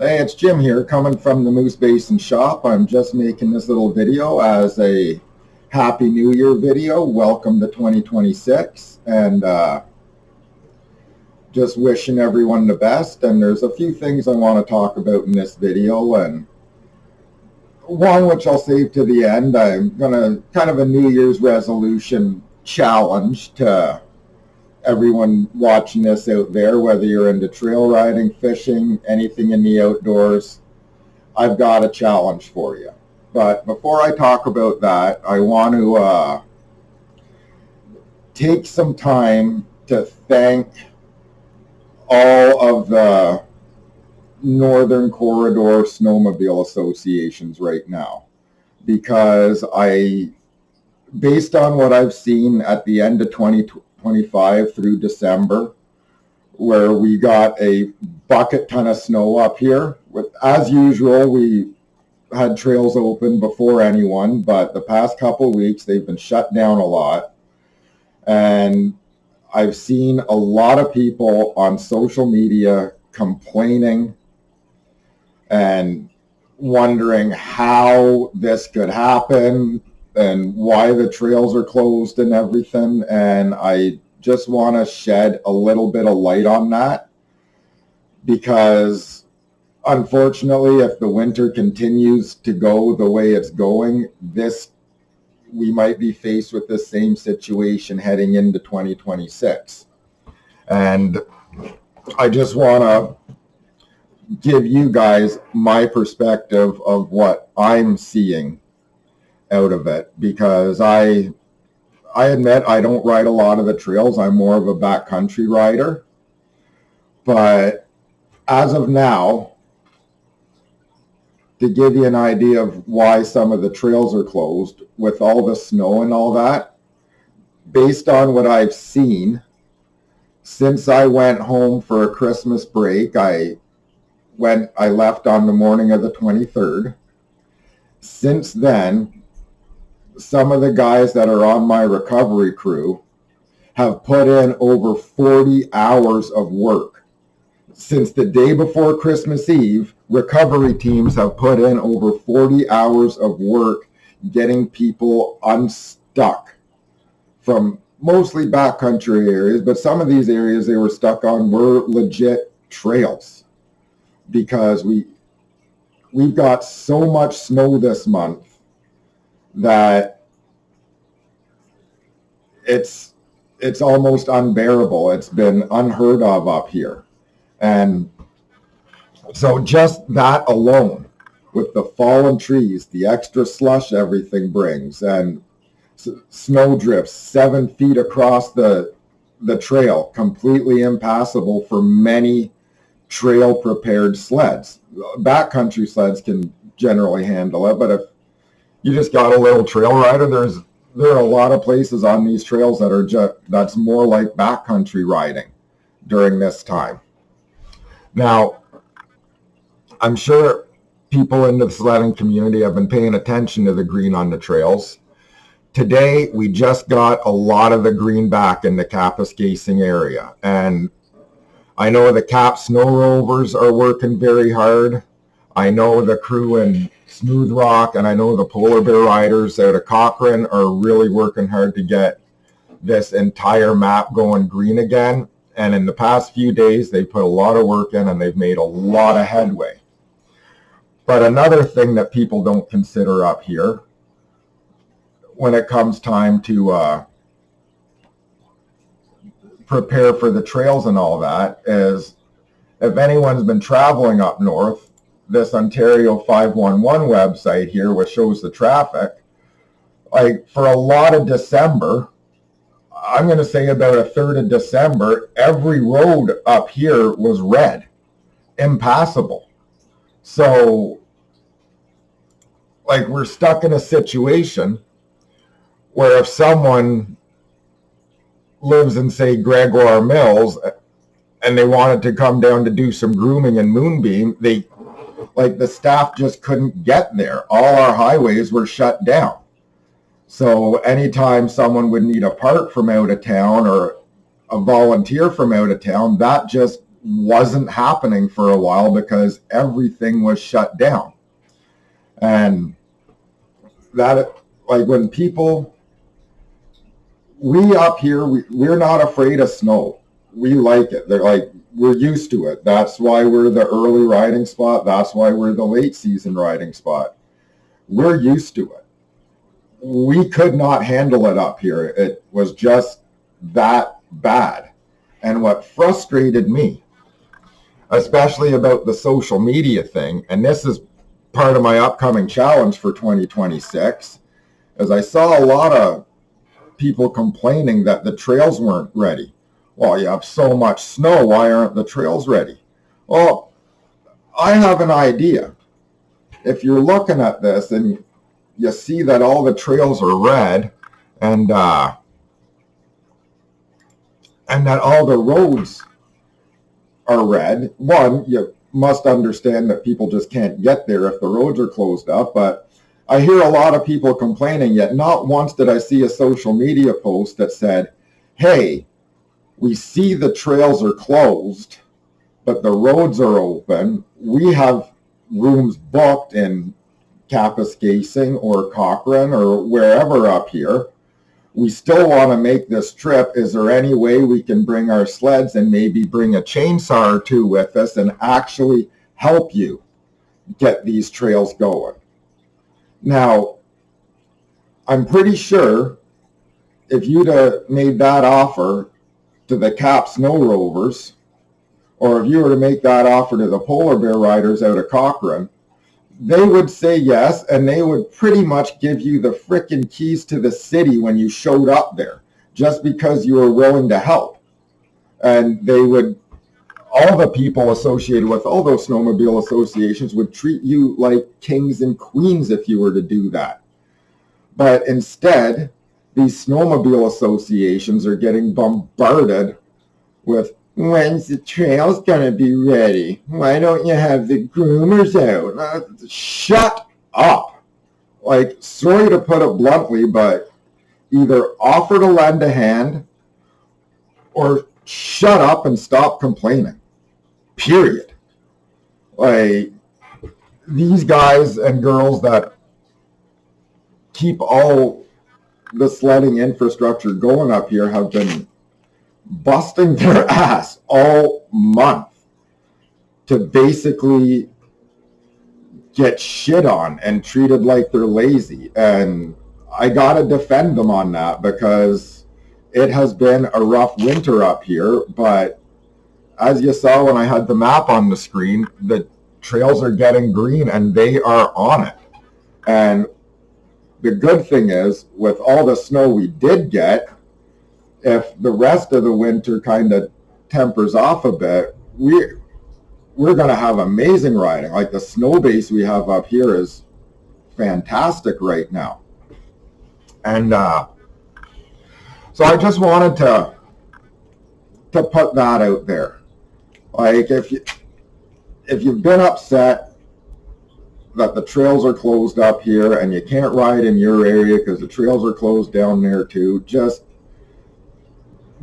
Hey, it's Jim here, coming from the Moose Basin shop. I'm just making this little video as a Happy New Year video. Welcome to 2026, and just wishing everyone the best. And there's a few things I want to talk about in this video, and one which I'll save to the end. I'm gonna kind of a New Year's resolution challenge to everyone watching this out there, whether you're into trail riding, fishing, anything in the outdoors. I've got a challenge for you. But before I talk about that, I want to take some time to thank all of the Northern Corridor snowmobile associations right now, because based on what I've seen at the end of 2025 through December, where we got a bucket ton of snow up here. As usual, we had trails open before anyone, but the past couple of weeks they've been shut down a lot. And I've seen a lot of people on social media complaining and wondering how this could happen and why the trails are closed and everything. And I just want to shed a little bit of light on that, because unfortunately, if the winter continues to go the way it's going, we might be faced with the same situation heading into 2026. And I just want to give you guys my perspective of what I'm seeing out of it, because I admit I don't ride a lot of the trails. I'm more of a backcountry rider. But as of now, to give you an idea of why some of the trails are closed with all the snow and all that, based on what I've seen, since I went home for a Christmas break, I left on the morning of the 23rd. Since then, some of the guys that are on my recovery crew have put in over 40 hours of work. Since the day before Christmas Eve, recovery teams have put in over 40 hours of work getting people unstuck from mostly backcountry areas, but some of these areas they were stuck on were legit trails, because we've got so much snow this month that it's almost unbearable. It's been unheard of up here. And so just that alone, with the fallen trees, the extra slush everything brings, and snow drifts 7 feet across the trail, completely impassable for many trail prepared sleds. Backcountry sleds can generally handle it, but if you just got a little trail rider, there are a lot of places on these trails that's more like backcountry riding during this time. Now, I'm sure people in the sledding community have been paying attention to the green on the trails. Today, we just got a lot of the green back in the Kapuskasing area. And I know the Cap Snow Rovers are working very hard. I know the crew in Smooth Rock, and I know the Polar Bear riders out of Cochrane are really working hard to get this entire map going green again. And in the past few days, they put a lot of work in and they've made a lot of headway. But another thing that people don't consider up here when it comes time to prepare for the trails and all that is, if anyone's been traveling up north, this Ontario 511 website here, which shows the traffic, like for a lot of December, I'm going to say about a third of December, every road up here was red, impassable. So, like, we're stuck in a situation where if someone lives in, say, Gregoire Mills, and they wanted to come down to do some grooming in Moonbeam, the staff just couldn't get there. All our highways were shut down. So anytime someone would need a part from out of town or a volunteer from out of town, that just wasn't happening for a while because everything was shut down. And that, like, when people, we up here, we're not afraid of snow. We like it. They're like, we're used to it. That's why we're the early riding spot. That's why we're the late season riding spot. We're used to it. We could not handle it up here. It was just that bad. And what frustrated me, especially about the social media thing, and this is part of my upcoming challenge for 2026, is I saw a lot of people complaining that the trails weren't ready. Well, you have so much snow, why aren't the trails ready? Well, I have an idea. If you're looking at this and you see that all the trails are red and that all the roads are red, one, you must understand that people just can't get there if the roads are closed up. But I hear a lot of people complaining, yet not once did I see a social media post that said, hey, we see the trails are closed, but the roads are open. We have rooms booked in Kapuskasing or Cochrane or wherever up here. We still want to make this trip. Is there any way we can bring our sleds and maybe bring a chainsaw or two with us and actually help you get these trails going? Now, I'm pretty sure if you'd have made that offer to the Cap Snow Rovers, or if you were to make that offer to the polar bear riders out of Cochrane, they would say yes, and they would pretty much give you the frickin' keys to the city when you showed up there, just because you were willing to help. And they would, all the people associated with all those snowmobile associations would treat you like kings and queens if you were to do that. But instead, these snowmobile associations are getting bombarded with, when's the trails gonna be ready? Why don't you have the groomers out? Shut up. Like, sorry to put it bluntly, but either offer to lend a hand or shut up and stop complaining. Period. Like, these guys and girls that keep all the sledding infrastructure going up here have been busting their ass all month to basically get shit on and treated like they're lazy. And I gotta defend them on that, because it has been a rough winter up here. But as you saw when I had the map on the screen, the trails are getting green and they are on it. And the good thing is, with all the snow we did get, if the rest of the winter kind of tempers off a bit, we're going to have amazing riding. Like, the snow base we have up here is fantastic right now. And so I just wanted to put that out there. Like, if you've been upset that the trails are closed up here and you can't ride in your area because the trails are closed down there too, just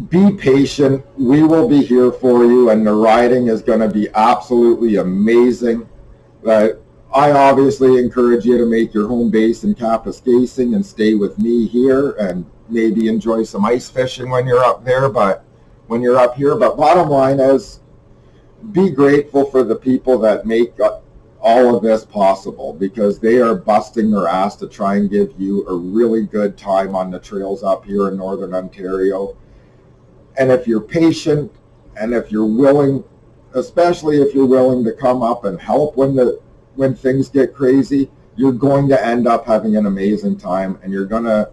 be patient. We will be here for you, and the riding is going to be absolutely amazing. I obviously encourage you to make your home base in Kapuskasing and stay with me here and maybe enjoy some ice fishing when you're up there, but when you're up here. But bottom line is, be grateful for the people that make all of this possible, because they are busting their ass to try and give you a really good time on the trails up here in Northern Ontario. And if you're patient, and if you're willing, especially if you're willing to come up and help when things get crazy, you're going to end up having an amazing time, and you're going to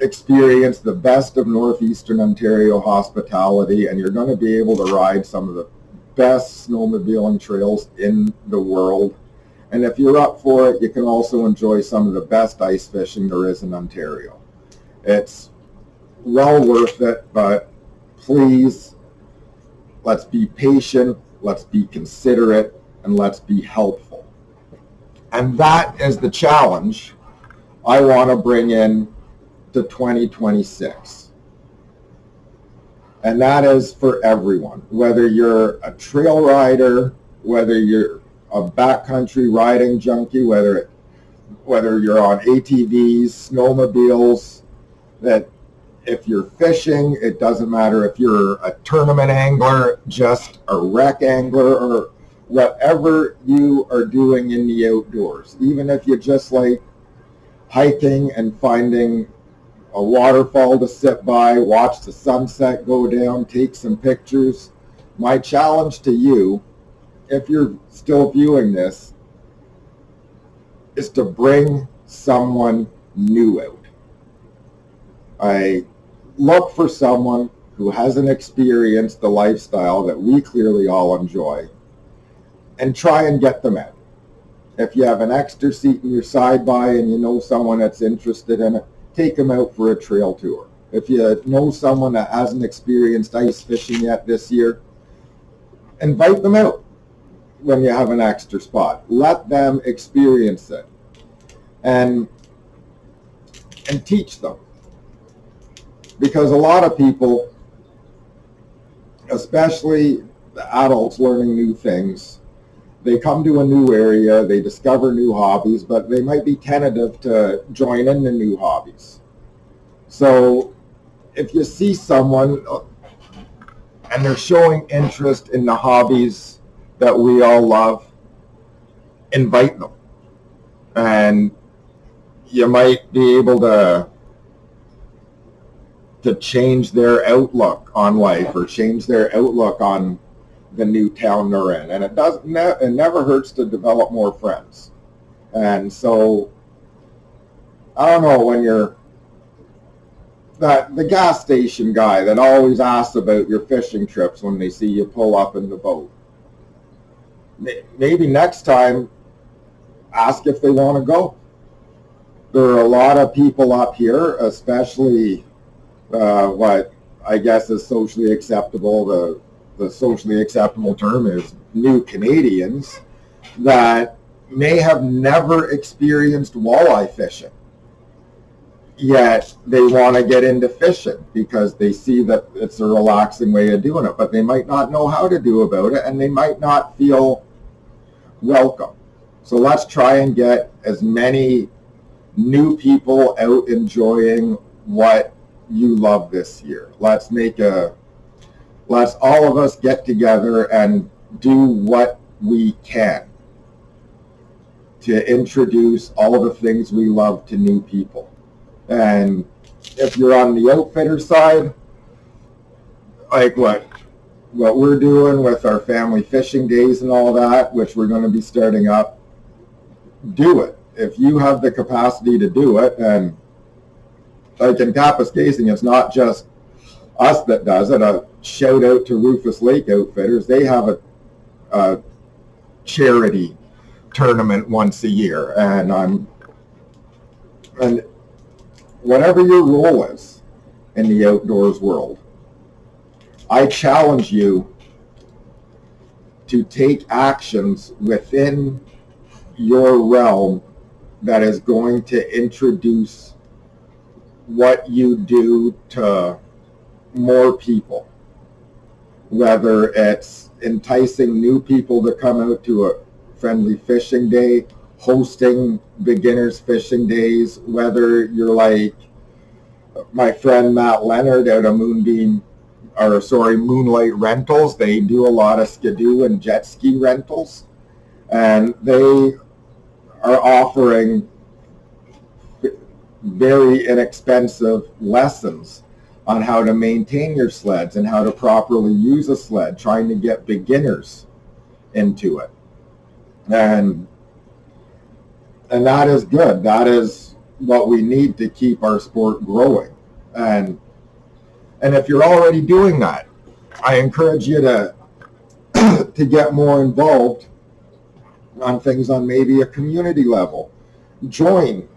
experience the best of Northeastern Ontario hospitality, and you're going to be able to ride some of the best snowmobiling trails in the world. And if you're up for it, you can also enjoy some of the best ice fishing there is in Ontario. It's well worth it, but please, let's be patient, let's be considerate, and let's be helpful. And that is the challenge I want to bring in to 2026. And that is for everyone, whether you're a trail rider, whether you're a backcountry riding junkie, whether you're on ATVs, snowmobiles, that if you're fishing, it doesn't matter if you're a tournament angler, just a rec angler, or whatever you are doing in the outdoors. Even if you just like hiking and finding a waterfall to sit by, watch the sunset go down, take some pictures. My challenge to you, if you're still viewing this, is to bring someone new out. I look for someone who hasn't experienced the lifestyle that we clearly all enjoy and try and get them out. If you have an extra seat in your side by and you know someone that's interested in it, take them out for a trail tour. If you know someone that hasn't experienced ice fishing yet this year, invite them out when you have an extra spot. Let them experience it and teach them. Because a lot of people, especially the adults learning new things, they come to a new area, they discover new hobbies, but they might be tentative to join in the new hobbies. So if you see someone and they're showing interest in the hobbies that we all love, invite them. And you might be able to change their outlook on life or change their outlook on the new town they're in. And it never hurts to develop more friends. And so, I don't know, when you're the gas station guy that always asks about your fishing trips when they see you pull up in the boat, maybe next time ask if they want to go. There are a lot of people up here, especially what I guess is socially acceptable. The socially acceptable term is new Canadians that may have never experienced walleye fishing, yet they want to get into fishing because they see that it's a relaxing way of doing it, but they might not know how to do about it and they might not feel welcome. So let's try and get as many new people out enjoying what you love this year. Let's all of us get together and do what we can to introduce all of the things we love to new people. And if you're on the outfitter side, like what we're doing with our family fishing days and all that, which we're going to be starting up, do it. If you have the capacity to do it, and like in Kapuskasing, it's not just us that does it. A shout out to Rufus Lake Outfitters. They have a charity tournament once a year, and whatever your role is in the outdoors world, I challenge you to take actions within your realm that is going to introduce what you do to more people, whether it's enticing new people to come out to a friendly fishing day, hosting beginners fishing days, whether you're like my friend Matt Leonard out of Moonlight Rentals. They do a lot of skidoo and jet ski rentals, and they are offering very inexpensive lessons on how to maintain your sleds and how to properly use a sled, trying to get beginners into it. And that is good. That is what we need to keep our sport growing. And if you're already doing that, I encourage you to get more involved on things on maybe a community level. Join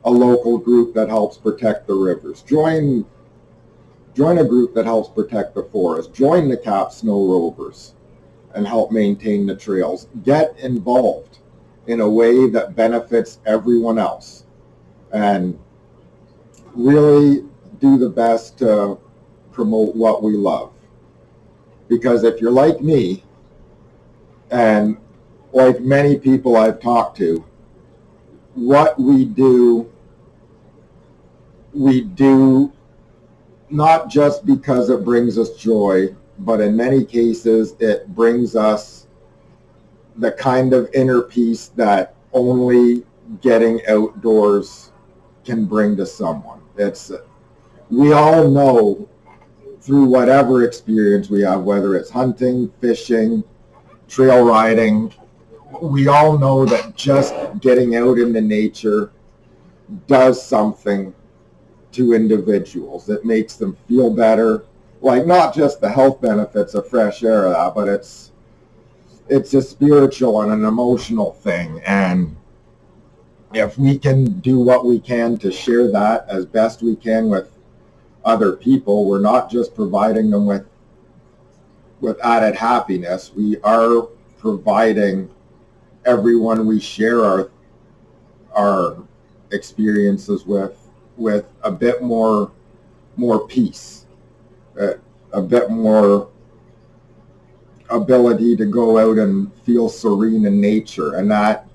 a local group that helps protect the rivers. Join a group that helps protect the forest. Join the Cap Snow Rovers and help maintain the trails. Get involved in a way that benefits everyone else, and really do the best to promote what we love. Because if you're like me, and like many people I've talked to, what we do not just because it brings us joy, but in many cases it brings us the kind of inner peace that only getting outdoors can bring to someone. We all know through whatever experience we have, whether it's hunting, fishing, trail riding, we all know that just getting out into nature does something to individuals. It makes them feel better. Like, not just the health benefits of fresh air, but it's a spiritual and an emotional thing. And if we can do what we can to share that as best we can with other people, we're not just providing them with added happiness. We are providing everyone we share our experiences with a bit more peace, a bit more ability to go out and feel serene in nature. And that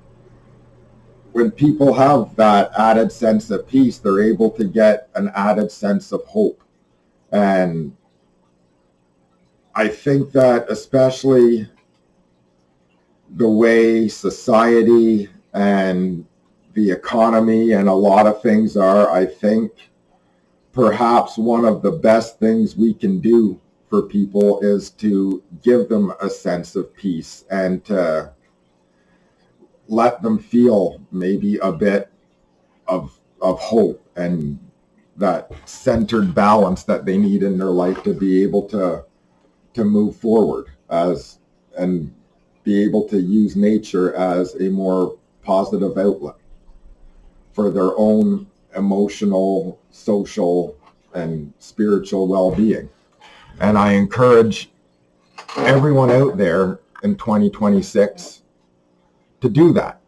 when people have that added sense of peace, they're able to get an added sense of hope. And I think that especially the way society and the economy and a lot of things are, I think perhaps one of the best things we can do for people is to give them a sense of peace and to let them feel maybe a bit of hope and that centered balance that they need in their life to be able to move forward and be able to use nature as a more positive outlet for their own emotional, social, and spiritual well-being. And I encourage everyone out there in 2026 to do that.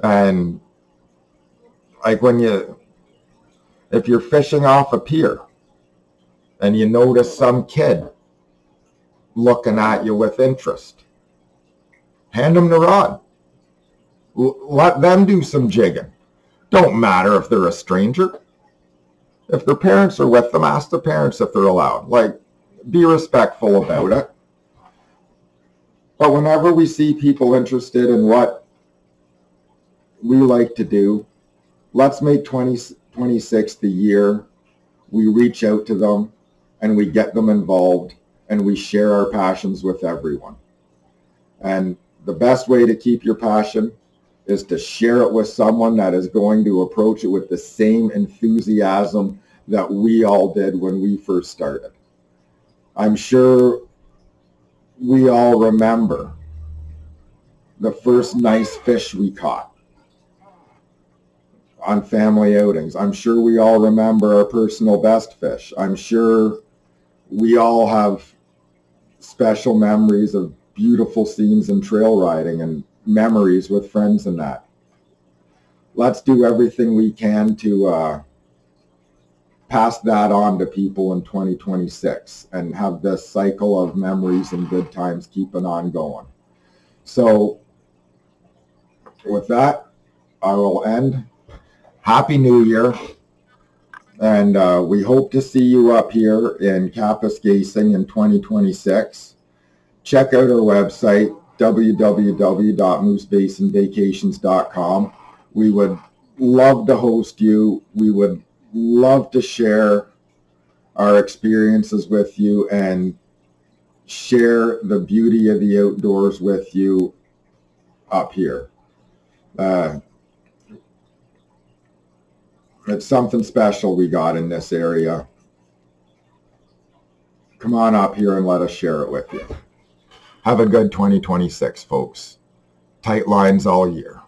And like if you're fishing off a pier and you notice some kid looking at you with interest, hand them the rod. Let them do some jigging. Don't matter if they're a stranger. If their parents are with them, ask the parents if they're allowed. Like, be respectful about it. But whenever we see people interested in what we like to do, let's make 2026 the year we reach out to them and we get them involved and we share our passions with everyone. And the best way to keep your passion is to share it with someone that is going to approach it with the same enthusiasm that we all did when we first started. I'm sure we all remember the first nice fish we caught on family outings. I'm sure we all remember our personal best fish. I'm sure we all have special memories of beautiful scenes in trail riding and memories with friends and that. Let's do everything we can to pass that on to people in 2026 and have this cycle of memories and good times keeping on going. So with that, I will end. Happy New Year. And we hope to see you up here in Kapuskasing in 2026. Check out our website, www.moosebasinvacations.com. We would love to host you. We would love to share our experiences with you and share the beauty of the outdoors with you up here. It's something special we got in this area. Come on up here and let us share it with you. Have a good 2026, folks. Tight lines all year.